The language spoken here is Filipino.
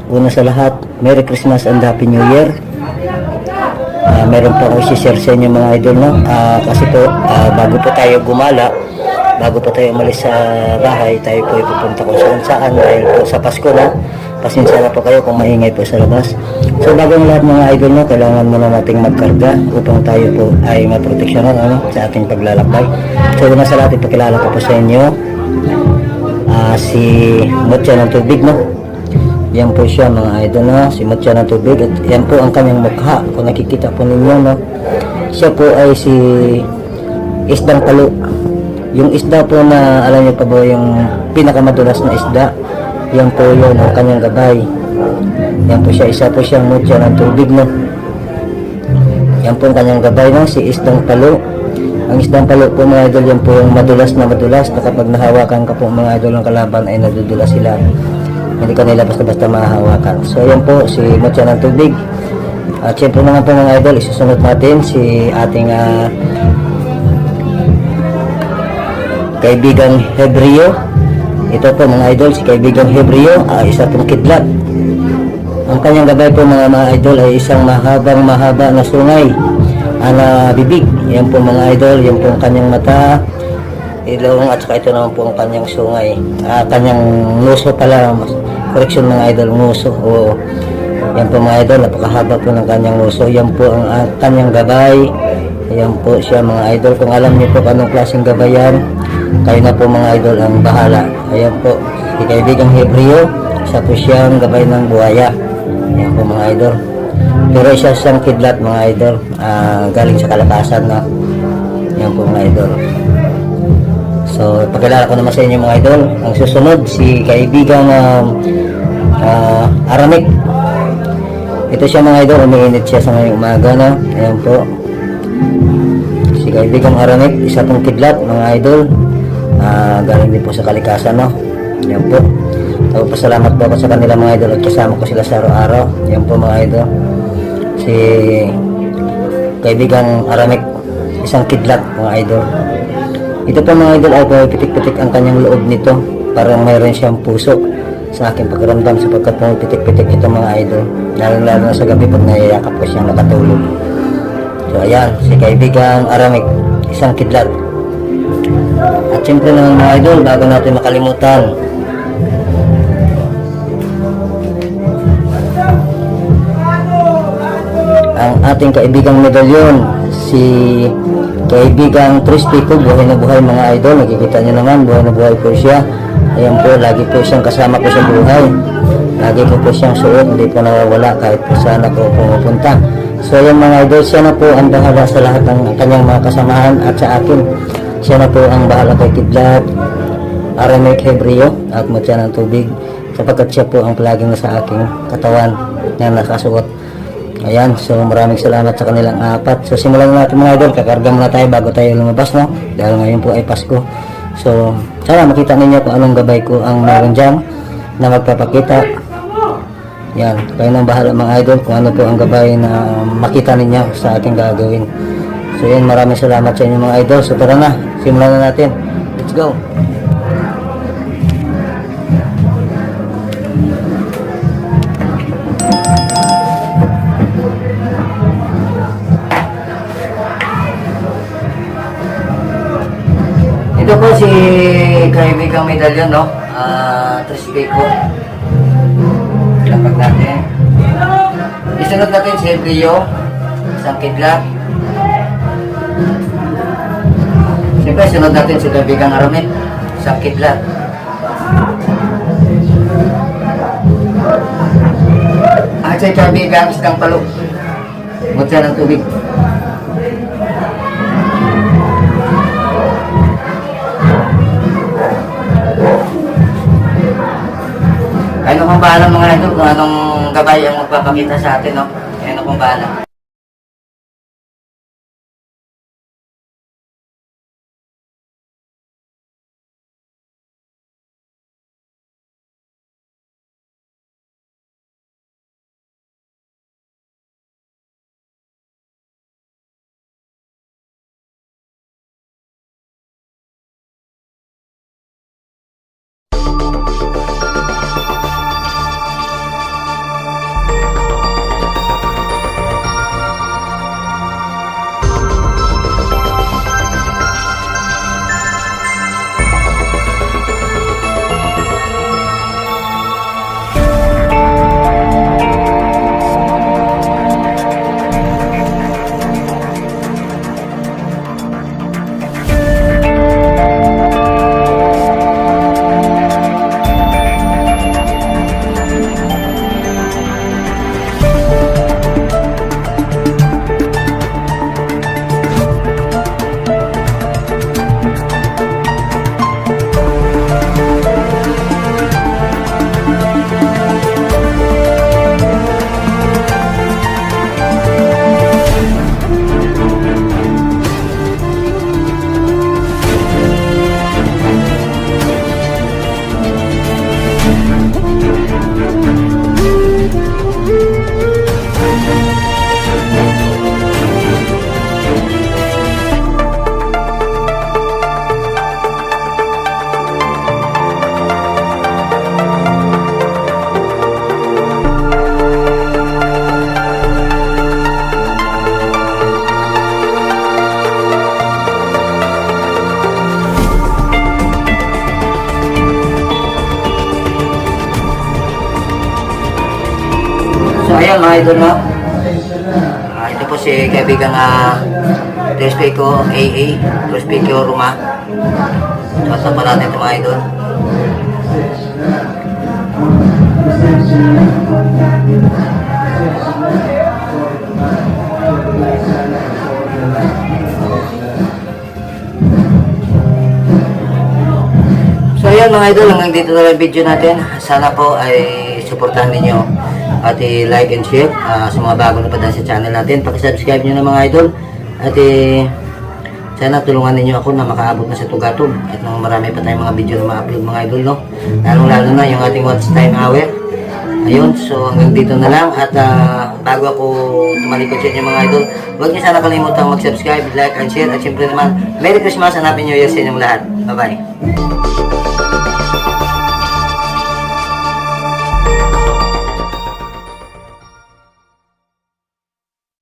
una sa lahat, Merry Christmas and Happy New Year. Meron po ako i-share sa inyo mga idol, no? Kasi po, bago po tayo gumala, bago po tayo umalis sa bahay, tayo po ipupunta kung saan dahil po sa Pasko na. Pasensya na po kayo kung maingay po sa labas. So bago ng lahat mga idol, no, kailangan muna nating magkarga upang tayo po ay maproteksyonan sa ating paglalakbay. So una sa lahat, ipakilala ko po sa inyo si Mutya ng Tubig, no? Yan po siya mga idol, no? Si Mutya ng Tubig, at yan po ang kanyang mukha kung nakikita po ninyo, no? Siya po ay si Isdang Palo. Yung isda po na alam niyo pa ba, yung pinakamadulas na isda, yan po yun ang kanyang gabay. Yan po siya, isa po siyang Mutya ng Tubig, no? Yan po ang kanyang gabay, no? Si Isdang Palo. Ang Isdang Palo po mga idol, yan po yung madulas na kapag nahawakan ka po mga idol ng kalaban ay nadudulas sila. Hindi ka nila basta-basta mahahawakan. So yan po si Mutya ng Tubig. At syempre naman po mga idol, isusunod natin si ating kaibigang Hebreo. Ito po mga idol, si kaibigang Hebreo, isa pong kidlat. Ang kanyang gabay po mga idol ay isang mahaba na sungay na bibig. Yan po mga idol, yan po ang kanyang mata, ilong, at saka ito naman po ang kanyang sungay. Kanyang nguso pala, correction mga idol, nguso. Oo. Yan po mga idol, napakahaba po ng kanyang nguso. Yan po ang kanyang gabay. Yan po siya mga idol. Kung alam niyo po anong klaseng gabay yan, kayo na po mga idol ang bahala. Ayan po, si kaibigang Hebreo, isa po siyang gabay ng buhaya. Ayan po mga idol. Pero isa siyang kidlat mga idol, galing sa kalakasan na. Ayan po mga idol. So, pagkilala ko naman sa inyo mga idol. Ang susunod, si kaibigang Aramik. Ito siya mga idol, umiinit siya sa ngayong umaga, no? Ayan po. Si kaibigang Aramik, isa pong kidlat mga idol. Galing din po sa kalikasan, no? Yan po. So, pasalamat po ako sa kanila mga idol at kasama ko sila sa araw-araw. Yan po mga idol. Si kaibigang Aramik, isang kidlat mga idol. Ito po mga idol ay pitik-pitik ang kanyang loob nito. Parang mayroon siyang puso sa aking pagramdam sapagkat pitik-pitik ito mga idol. Lalo na sa gabi pag nayayakap ko siyang nakatulog. So ayan, si kaibigang Aramik, isang kidlat. At siyempre naman mga idol, bago natin makalimutan, ang ating kaibigang medalyon, si kaibigang Crispy ko, buhay na buhay mga idol. Nakikita nyo naman, buhay na buhay po siya. Ayan po, lagi po siyang kasama ko sa buhay. Lagi ko po siyang suot, hindi po nawawala kahit po saan ako pumupunta. So yung mga idol, siya na po ang bahala sa lahat ng kanyang mga kasamahan at sa akin. Siya na po ang bahala kay Kidlat, Aramik, Hebreo at Mutya ng Tubig, sapagkat siya po ang palaging nasa aking katawan na nakasuot. Ayan, so maraming salamat sa kanilang apat. So simulan na natin mga idol, kakarga muna tayo bago tayo lumabas, no? Dahil ngayon po ay Pasko. So sana makita ninyo kung anong gabay ko ang meron dyan na magpapakita. Yan, kayo nang bahala mga idol kung ano po ang gabay na makita ninyo sa ating gagawin. So yan, maraming salamat sa inyo mga idol. So tara na, simulan na natin. Let's go! Ito po si kaibigang medalyon, no? Crispy ko. Lapag natin. Isunod natin si Hebreo, isang kidlat. Siyempre, sunod natin si kaibigang Aramik, isang kidlat. At si kaibigang Isdang Palo, Mutya ng Tubig. Ano pong bahala mga idol kung anong gabay ang magpapakita sa atin, no? Ano pong bahala. ayun mga idol, no? Ito po si kaibigang Trespico AA, Trespico Roma. Saan pa natin ito mga idol? So ayan mga idol, hanggang dito na lang video natin. Sana po ay suportahan ninyo at i-like and share sa mga bago na pa sa channel natin. Paki-subscribe nyo na mga idol at sana tulungan ninyo ako na makaabot na sa tugatog at nang marami pa tayong mga video na ma-upload mga idol, no? Lalo na yung ating watch time hour. Ayun, so hanggang dito na lang at bago ako tumalikod sa inyo mga idol, huwag niyo sana kalimutang mag-subscribe, like and share at syempre naman Merry Christmas, Happy New Year sa inyong lahat. Bye bye.